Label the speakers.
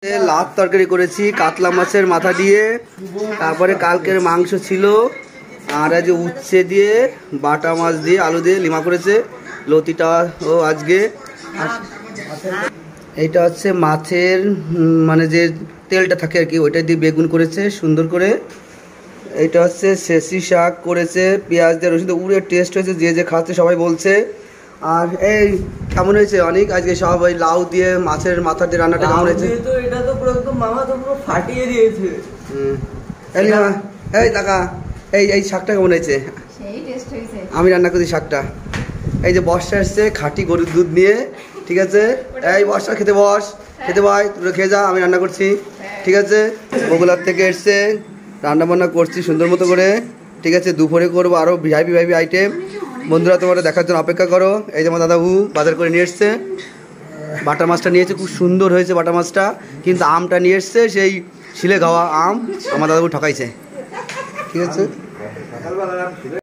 Speaker 1: লাত তরকারি করেছি কাতলা মাছের মাথা দিয়ে, তারপরে কালকের মাংস ছিল, আর আজ উচ্ছে দিয়ে বাটা মাছ দিয়ে আলু দিয়ে লিমা করেছে, লতিটা ও আজকে। এইটা হচ্ছে মাছের মানে যে তেলটা থাকে আর কি, ওইটা দিয়ে বেগুন করেছে সুন্দর করে। এইটা হচ্ছে সেসি শাক করেছে পেঁয়াজ দিয়ে রসুন দিয়ে, উড়ে টেস্ট হয়েছে, যে যে খাচ্ছে সবাই বলছে। আর এই কেমন হয়েছে অনেক আজকে সব ওই লাউ দিয়ে মাছের মাথা দিয়ে রান্নাটা কেমন হয়েছে?
Speaker 2: তো এটা তো পুরো একদম মামা তো পুরো ফাটিয়ে দিয়েছে।
Speaker 1: এই টাকা এই শাকটা কেমন হয়েছে?
Speaker 3: সেই টেস্ট হয়েছে।
Speaker 1: আমি রান্না করি শাকটা। এই যে বর্ষা এসছে খাঁটি গরুর দুধ নিয়ে, ঠিক আছে? এই বর্ষা খেতে বস, খেতে বয়, তোরা খেয়ে যা, আমি রান্না করছি, ঠিক আছে? বগুলার থেকে এসছে, রান্না বান্না করছি সুন্দর মতো করে, ঠিক আছে? দুপুরে করবো আরও ভিআইপি আইটেম। বন্ধুরা তোমরা দেখার জন্য অপেক্ষা করো। এই যে আমার দাদাবু বাজার করে নিয়ে এসছে, বাটা মাছটা নিয়েছে, খুব সুন্দর হয়েছে বাটা মাছটা, কিন্তু আমটা নিয়ে এসছে সেই শিলে খাওয়া আম, আমার দাদাবু ঠকাইছে, ঠিক আছে?